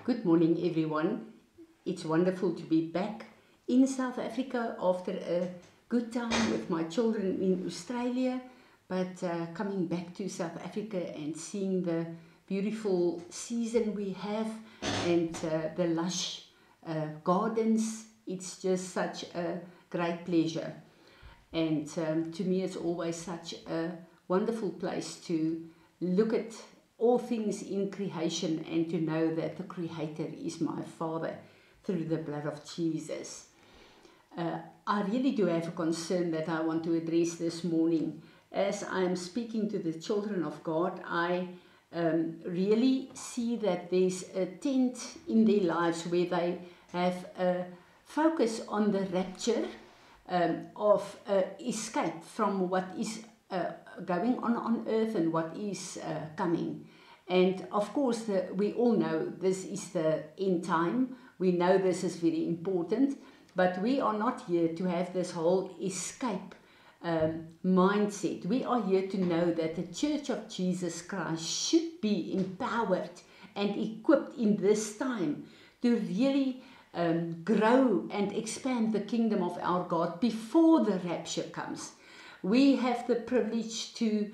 Good morning, everyone. It's wonderful to be back in South Africa after a good time with my children in Australia, but coming back to South Africa and seeing the beautiful season we have and the lush gardens, it's just such a great pleasure. And to me, it's always such a wonderful place to look at all things in creation and to know that the Creator is my Father through the blood of Jesus. I really do have a concern that I want to address this morning. As I'm speaking to the children of God, I really see that there's a tent in their lives where they have a focus on the rapture of escape from what is going on earth and what is coming. And of course, we all know this is the end time. We know this is very important, but we are not here to have this whole escape mindset. We are here to know that the Church of Jesus Christ should be empowered and equipped in this time to really grow and expand the kingdom of our God before the rapture comes. We have the privilege to,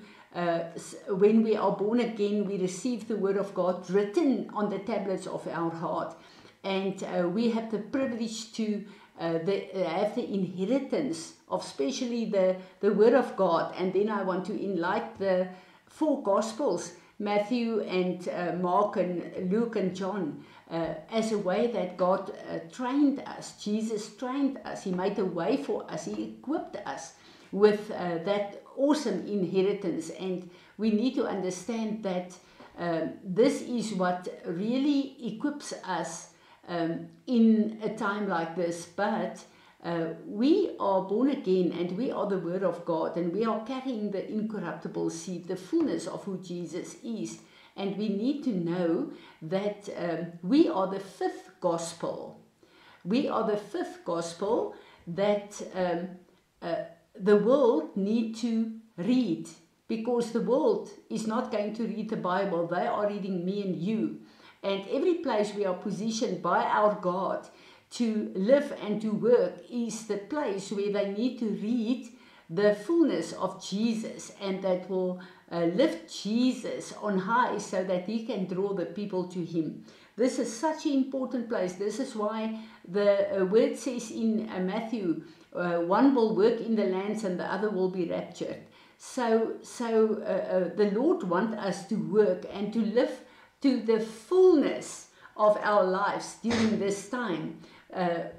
when we are born again, we receive the word of God written on the tablets of our heart. And we have the privilege to have the inheritance of especially the word of God. And then I want to enlighten the four Gospels, Matthew and Mark and Luke and John, as a way that God trained us. Jesus trained us. He made a way for us. He equipped us with that awesome inheritance. And we need to understand that this is what really equips us in a time like this. But we are born again and we are the Word of God, and we are carrying the incorruptible seed, the fullness of who Jesus is. And we need to know that we are the fifth gospel. We are the fifth gospel that the world need to read, because the world is not going to read the Bible. They are reading me and you. And every place we are positioned by our God to live and to work is the place where they need to read the fullness of Jesus, and that will lift Jesus on high so that he can draw the people to him. This is such an important place. This is why the word says in Matthew, one will work in the lands and the other will be raptured. So the Lord wants us to work and to live to the fullness of our lives during this time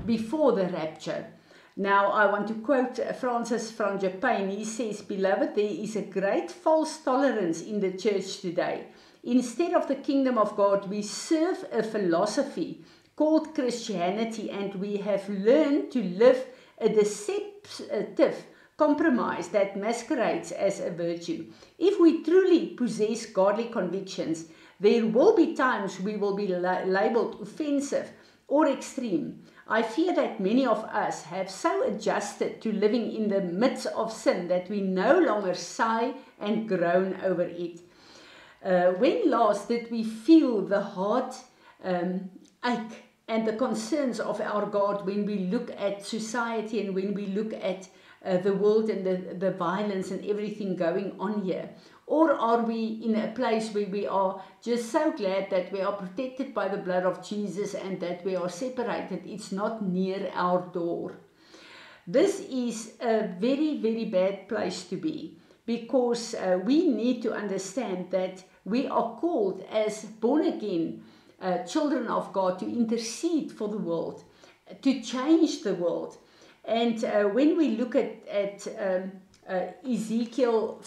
before the rapture. Now I want to quote Francis from Japan. He says, "Beloved, there is a great false tolerance in the church today. Instead of the kingdom of God, we serve a philosophy called Christianity, and we have learned to live a deceptive compromise that masquerades as a virtue. If we truly possess godly convictions, there will be times we will be labeled offensive or extreme. I fear that many of us have so adjusted to living in the midst of sin that we no longer sigh and groan over it. When last did we feel the heart ache and the concerns of our God when we look at society and when we look at the world and the violence and everything going on here? Or are we in a place where we are just so glad that we are protected by the blood of Jesus and that we are separated? It's not near our door. This is a very, very bad place to be, because we need to understand that we are called as born again children of God to intercede for the world, to change the world. And when we look at Ezekiel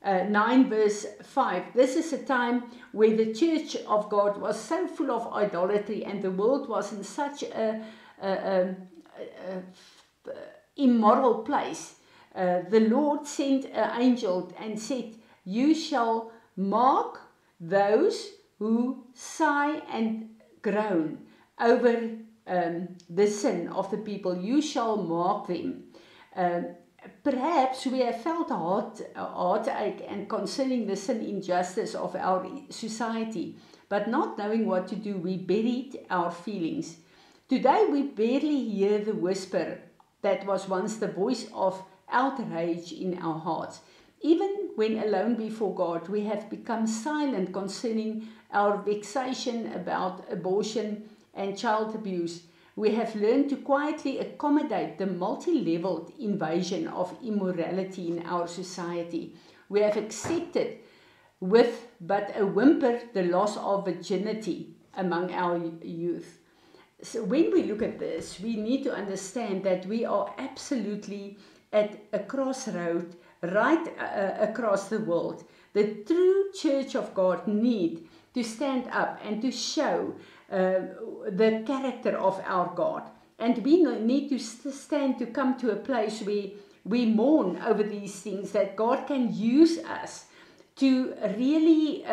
9 verse 5, this is a time where the church of God was so full of idolatry and the world was in such a immoral place. The Lord sent an angel and said, "You shall mark those who sigh and groan over the sin of the people. You shall mark them." Perhaps we have felt a heartache and concerning the sin injustice of our society, but not knowing what to do, we buried our feelings. Today we barely hear the whisper that was once the voice of outrage in our hearts. Even when alone before God, we have become silent concerning our vexation about abortion and child abuse. We have learned to quietly accommodate the multi-leveled invasion of immorality in our society. We have accepted with but a whimper the loss of virginity among our youth. So when we look at this, we need to understand that we are absolutely at a crossroad right across the world. The true Church of God need to stand up and to show the character of our God. And we need to stand to come to a place where we mourn over these things, that God can use us to really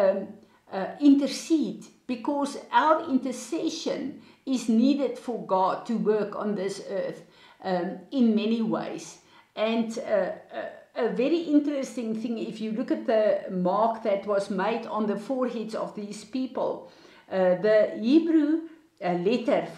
intercede, because our intercession is needed for God to work on this earth in many ways. And a very interesting thing, if you look at the mark that was made on the foreheads of these people, the Hebrew letter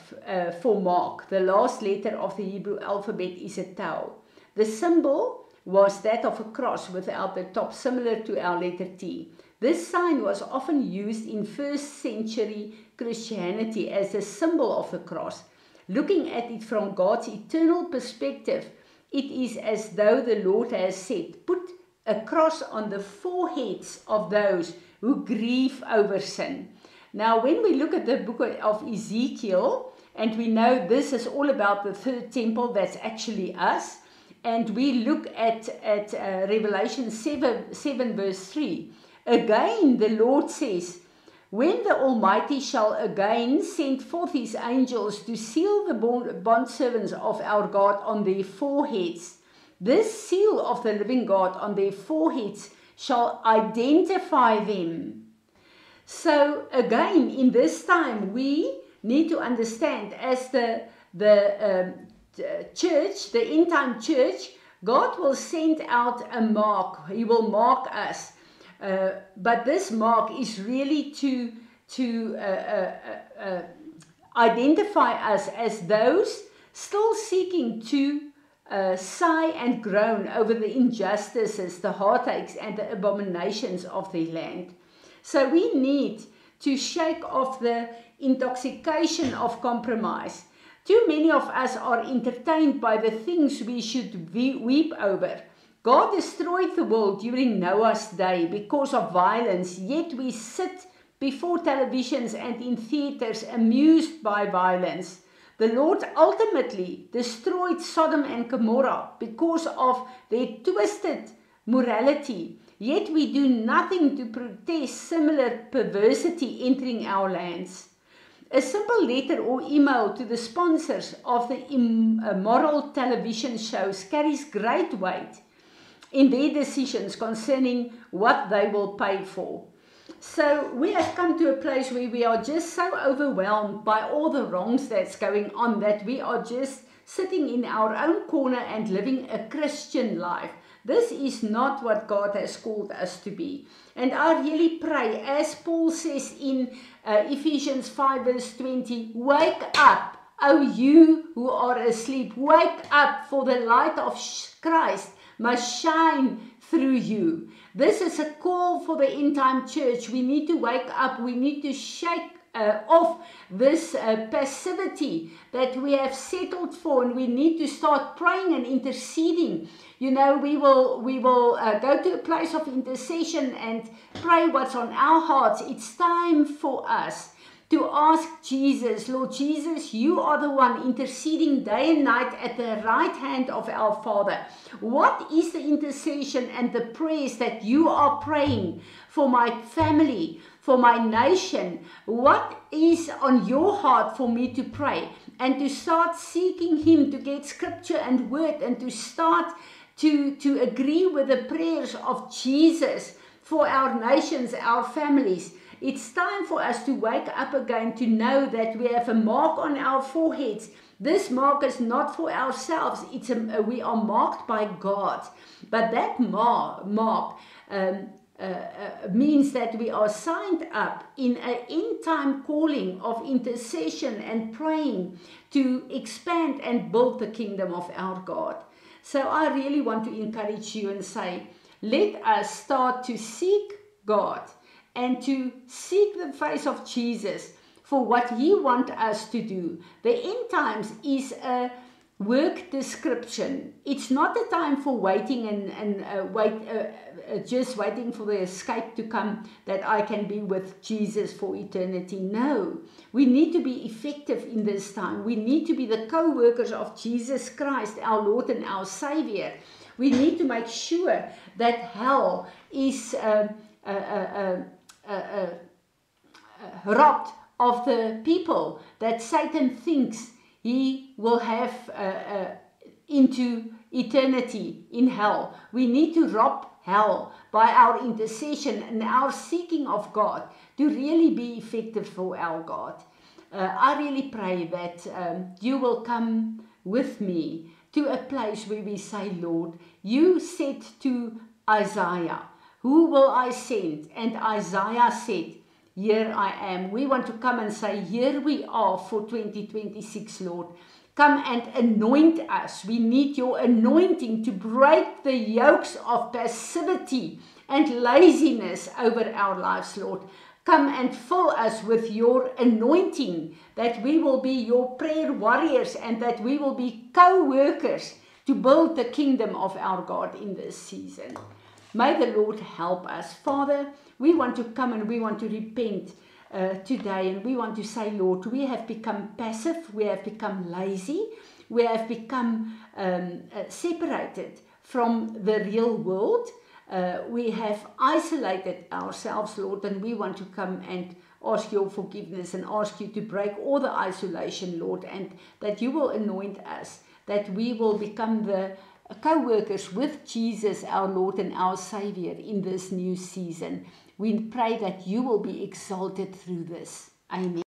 for mark, the last letter of the Hebrew alphabet is a tau. The symbol was that of a cross without the top, similar to our letter T. This sign was often used in first century Christianity as a symbol of the cross. Looking at it from God's eternal perspective, it is as though the Lord has said, put a cross on the foreheads of those who grieve over sin. Now, when we look at the book of Ezekiel, and we know this is all about the third temple, that's actually us, and we look at Revelation 7 verse 3, again the Lord says, when the Almighty shall again send forth his angels to seal the bondservants of our God on their foreheads, this seal of the living God on their foreheads shall identify them. So again, in this time, we need to understand, as the church, the end-time church, God will send out a mark. He will mark us. But this mark is really to identify us as those still seeking to sigh and groan over the injustices, the heartaches, and the abominations of their land. So we need to shake off the intoxication of compromise. Too many of us are entertained by the things we should weep over. God destroyed the world during Noah's day because of violence, yet we sit before televisions and in theaters amused by violence. The Lord ultimately destroyed Sodom and Gomorrah because of their twisted morality, yet we do nothing to protest similar perversity entering our lands. A simple letter or email to the sponsors of the immoral television shows carries great weight in their decisions concerning what they will pay for. So we have come to a place where we are just so overwhelmed by all the wrongs that's going on that we are just sitting in our own corner and living a Christian life. This is not what God has called us to be. And I really pray, as Paul says in Ephesians 5 verse 20, wake up, O you who are asleep. Wake up, for the light of Christ must shine through you. This is a call for the end-time church. We need to wake up. We need to shake off this passivity that we have settled for, and we need to start praying and interceding. You know, we will go to a place of intercession and pray what's on our hearts. It's time for us to ask Jesus, Lord Jesus, you are the one interceding day and night at the right hand of our Father. What is the intercession and the prayers that you are praying for my family, for my nation? What is on your heart for me to pray? And to start seeking Him, to get scripture and word, and to start to agree with the prayers of Jesus for our nations, our families. It's time for us to wake up again, to know that we have a mark on our foreheads. This mark is not for ourselves. We are marked by God. But that mark means that we are signed up in an end-time calling of intercession and praying to expand and build the kingdom of our God. So I really want to encourage you and say, let us start to seek God and to seek the face of Jesus for what He wants us to do. The end times is a work description. It's not a time for waiting and just waiting for the escape to come, that I can be with Jesus for eternity. No, we need to be effective in this time. We need to be the co-workers of Jesus Christ, our Lord and our Savior. We need to make sure that hell is robbed of the people that Satan thinks he will have into eternity in hell. We need to rob hell by our intercession and our seeking of God to really be effective for our God. I really pray that you will come with me to a place where we say, Lord, you said to Isaiah, who will I send? And Isaiah said, here I am. We want to come and say, here we are for 2026, Lord. Come and anoint us. We need your anointing to break the yokes of passivity and laziness over our lives, Lord. Come and fill us with your anointing, that we will be your prayer warriors and that we will be co-workers to build the kingdom of our God in this season. May the Lord help us. Father, we want to come and we want to repent today, and we want to say, Lord, we have become passive, we have become lazy, we have become separated from the real world. We have isolated ourselves, Lord, and we want to come and ask your forgiveness and ask you to break all the isolation, Lord, and that you will anoint us, that we will become the co-workers with Jesus, our Lord and our Savior, in this new season. We pray that you will be exalted through this. Amen.